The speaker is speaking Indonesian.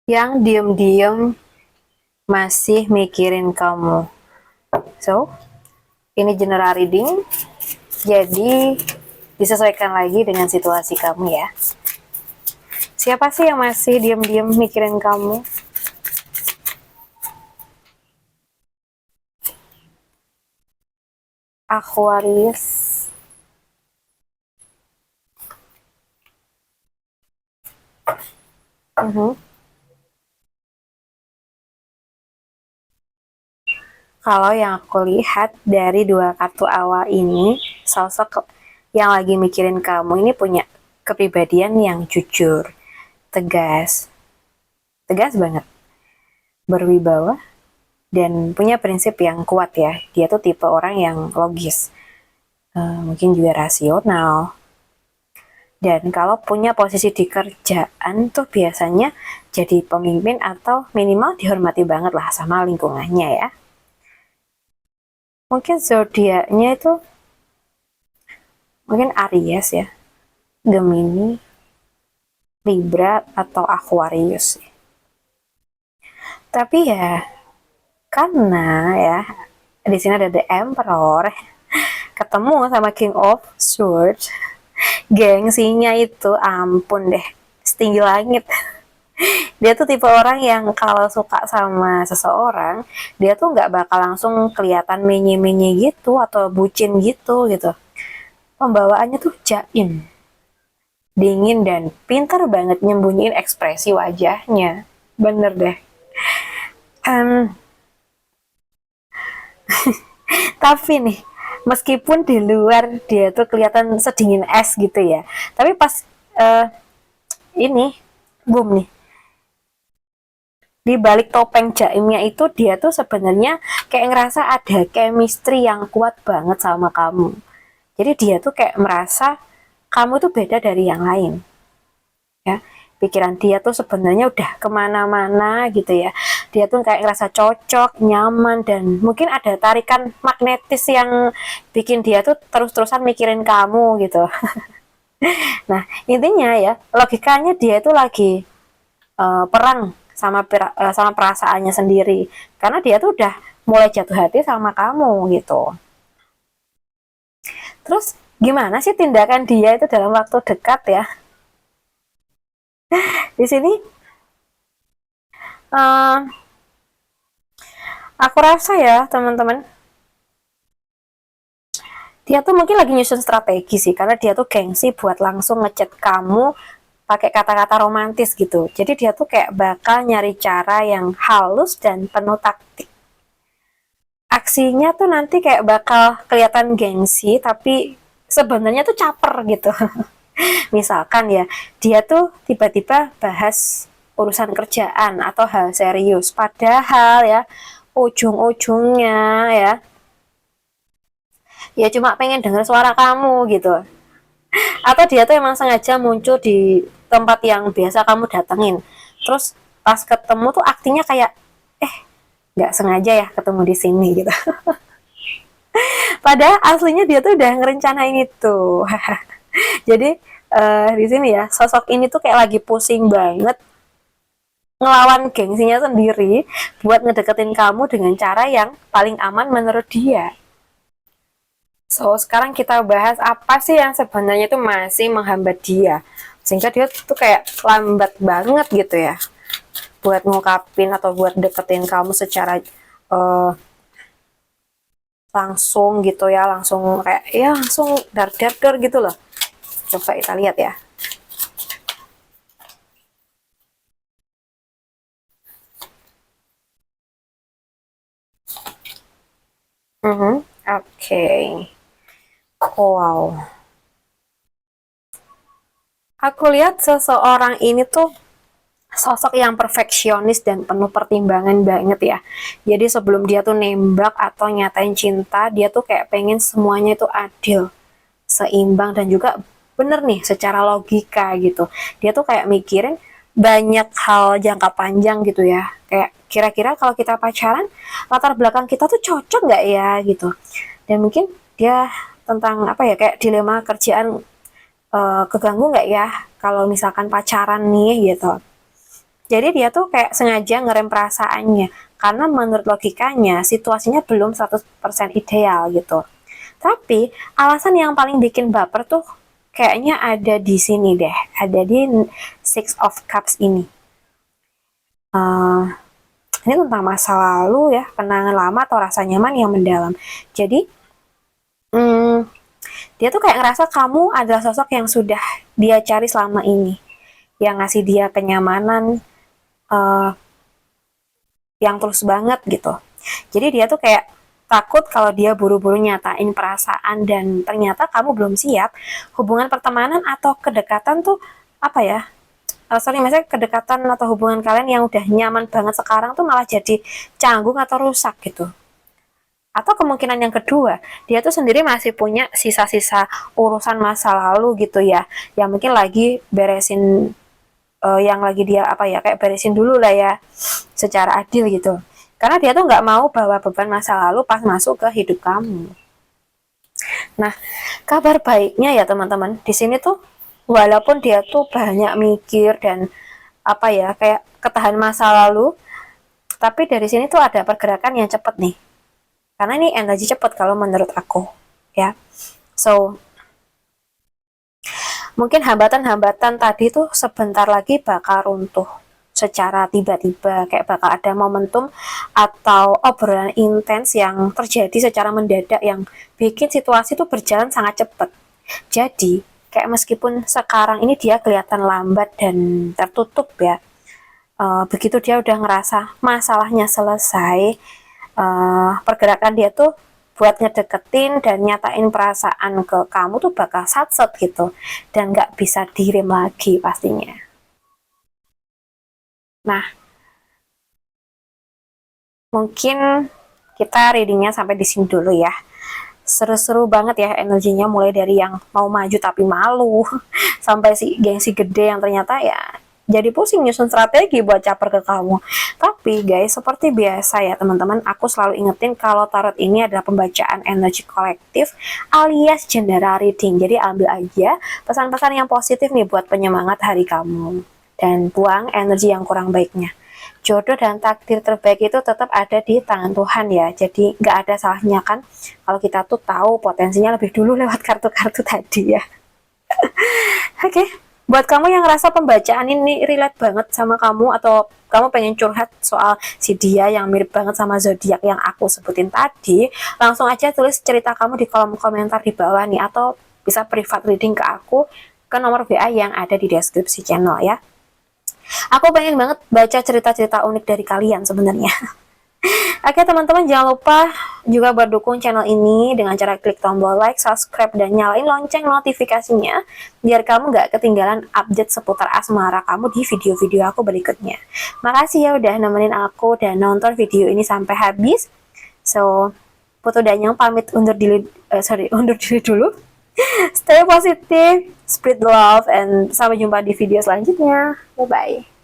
yang diem-diem masih mikirin kamu. So, ini general reading, jadi disesuaikan lagi dengan situasi kamu ya. Siapa sih yang masih diem-diem mikirin kamu? Aquarius. Mhm. Kalau yang aku lihat dari dua kartu awal ini, sosok yang lagi mikirin kamu ini punya kepribadian yang jujur, tegas, tegas banget, berwibawa, dan punya prinsip yang kuat ya. Dia tuh tipe orang yang logis, mungkin juga rasional. Dan kalau punya posisi di kerjaan tuh biasanya jadi pemimpin atau minimal dihormati banget lah sama lingkungannya ya. Mungkin zodiaknya itu mungkin Aries ya, Gemini, Libra atau Aquarius. Tapi ya karena ya di sini ada The Emperor ketemu sama King of Swords, gengsinya itu ampun deh, setinggi langit. Dia tuh tipe orang yang kalau suka sama seseorang, dia tuh nggak bakal langsung kelihatan menye-menye gitu atau bucin gitu. Pembawaannya tuh jaim, dingin dan pintar banget nyembunyiin ekspresi wajahnya. Bener deh. Um, tapi nih, meskipun di luar dia tuh kelihatan sedingin es gitu ya, tapi pas uh, ini boom nih, di balik topeng jaimnya itu dia tuh sebenarnya kayak ngerasa ada chemistry yang kuat banget sama kamu. Jadi dia tuh kayak merasa kamu tuh beda dari yang lain ya. Pikiran dia tuh sebenarnya udah kemana-mana gitu ya. Dia tuh kayak ngerasa cocok, nyaman, dan mungkin ada tarikan magnetis yang bikin dia tuh terus-terusan mikirin kamu gitu. Nah intinya ya, logikanya dia tuh lagi perang sama perasaannya sendiri karena dia tuh udah mulai jatuh hati sama kamu gitu. Terus gimana sih tindakan dia itu dalam waktu dekat ya? Di sini uh, aku rasa ya teman-teman, dia tuh mungkin lagi nyusun strategi sih karena dia tuh gengsi buat langsung ngechat kamu pakai kata-kata romantis gitu. Jadi dia tuh kayak bakal nyari cara yang halus dan penuh taktik. Aksinya tuh nanti kayak bakal kelihatan gengsi tapi sebenarnya tuh caper gitu. Misalkan ya, dia tuh tiba-tiba bahas urusan kerjaan atau hal serius. Padahal ya, ujung-ujungnya ya, ya cuma pengen denger suara kamu gitu. Atau dia tuh emang sengaja muncul di tempat yang biasa kamu datengin. Terus pas ketemu tuh aktingnya kayak, eh nggak sengaja ya ketemu di sini gitu. Padahal aslinya dia tuh udah ngerencanain itu. Jadi di sini ya sosok ini tuh kayak lagi pusing banget ngelawan gengsinya sendiri buat ngedeketin kamu dengan cara yang paling aman menurut dia. So, sekarang kita bahas apa sih yang sebenarnya itu masih menghambat dia. Sehingga dia tuh kayak lambat banget gitu ya. Buat ngungkapin atau buat deketin kamu secara uh, langsung gitu ya. Langsung kayak, ya langsung dar-dar gitu loh. Coba kita lihat ya. Mhm. Oke. Wow. Aku lihat seseorang ini tuh sosok yang perfeksionis dan penuh pertimbangan banget ya. Jadi sebelum dia tuh nembak atau nyatain cinta, dia tuh kayak pengen semuanya itu adil, seimbang dan juga bener nih secara logika gitu. Dia tuh kayak mikirin banyak hal jangka panjang gitu ya. Kayak kira-kira kalau kita pacaran, latar belakang kita tuh cocok nggak ya gitu. Dan mungkin dia tentang apa ya kayak dilema kerjaan, keganggu nggak ya kalau misalkan pacaran nih gitu. Jadi dia tuh kayak sengaja ngerem perasaannya karena menurut logikanya situasinya belum 100% ideal gitu. Tapi alasan yang paling bikin baper tuh kayaknya ada di sini deh, ada di Six of Cups ini. Uh, ini tentang masa lalu ya, kenangan lama atau rasa nyaman yang mendalam. Jadi hmm, dia tuh kayak ngerasa kamu adalah sosok yang sudah dia cari selama ini, yang ngasih dia kenyamanan, uh, yang tulus banget gitu. Jadi dia tuh kayak takut kalau dia buru-buru nyatain perasaan dan ternyata kamu belum siap. Hubungan pertemanan atau kedekatan tuh apa ya? Misalnya kedekatan atau hubungan kalian yang udah nyaman banget sekarang tuh malah jadi canggung atau rusak gitu. Atau kemungkinan yang kedua, dia tuh sendiri masih punya sisa-sisa urusan masa lalu gitu ya, yang mungkin lagi beresin, yang lagi dia apa ya, kayak beresin dulu lah ya, secara adil gitu. Karena dia tuh nggak mau bawa beban masa lalu pas masuk ke hidup kamu. Nah, kabar baiknya ya teman-teman, di sini tuh walaupun dia tuh banyak mikir dan apa ya, kayak ketahan masa lalu, tapi dari sini tuh ada pergerakan yang cepet nih. Karena ini energi cepet kalau menurut aku, ya. So, mungkin hambatan-hambatan tadi tuh sebentar lagi bakal runtuh secara tiba-tiba, kayak bakal ada momentum atau obrolan intens yang terjadi secara mendadak yang bikin situasi tuh berjalan sangat cepat. Jadi kayak meskipun sekarang ini dia kelihatan lambat dan tertutup ya, begitu dia udah ngerasa masalahnya selesai, pergerakan dia tuh buat ngedeketin dan nyatain perasaan ke kamu tuh bakal satset gitu dan nggak bisa direm lagi pastinya. Nah, mungkin kita readingnya sampai di sini dulu ya. Seru-seru banget ya energinya, mulai dari yang mau maju tapi malu sampai si gengsi gede yang ternyata ya jadi pusing nyusun strategi buat caper ke kamu. Tapi guys, seperti biasa ya teman-teman, aku selalu ingetin kalau tarot ini adalah pembacaan energi kolektif alias general reading. Jadi ambil aja pesan-pesan yang positif nih buat penyemangat hari kamu dan buang energi yang kurang baiknya. Jodoh dan takdir terbaik itu tetap ada di tangan Tuhan ya. Jadi nggak ada salahnya kan kalau kita tuh tahu potensinya lebih dulu lewat kartu-kartu tadi ya. Oke, buat kamu yang ngerasa pembacaan ini relate banget sama kamu atau kamu pengen curhat soal si dia yang mirip banget sama zodiak yang aku sebutin tadi, langsung aja tulis cerita kamu di kolom komentar di bawah nih, atau bisa private reading ke aku ke nomor WA yang ada di deskripsi channel ya. Aku pengen banget baca cerita-cerita unik dari kalian sebenarnya. Oke teman-teman, jangan lupa juga berdukung channel ini dengan cara klik tombol like, subscribe, dan nyalain lonceng notifikasinya biar kamu gak ketinggalan update seputar asmara kamu di video-video aku berikutnya. Makasih ya udah nemenin aku dan nonton video ini sampai habis. So, Putu Danyang pamit undur diri dulu. Stay positive, spread love, and sampai jumpa di video selanjutnya. Bye-bye.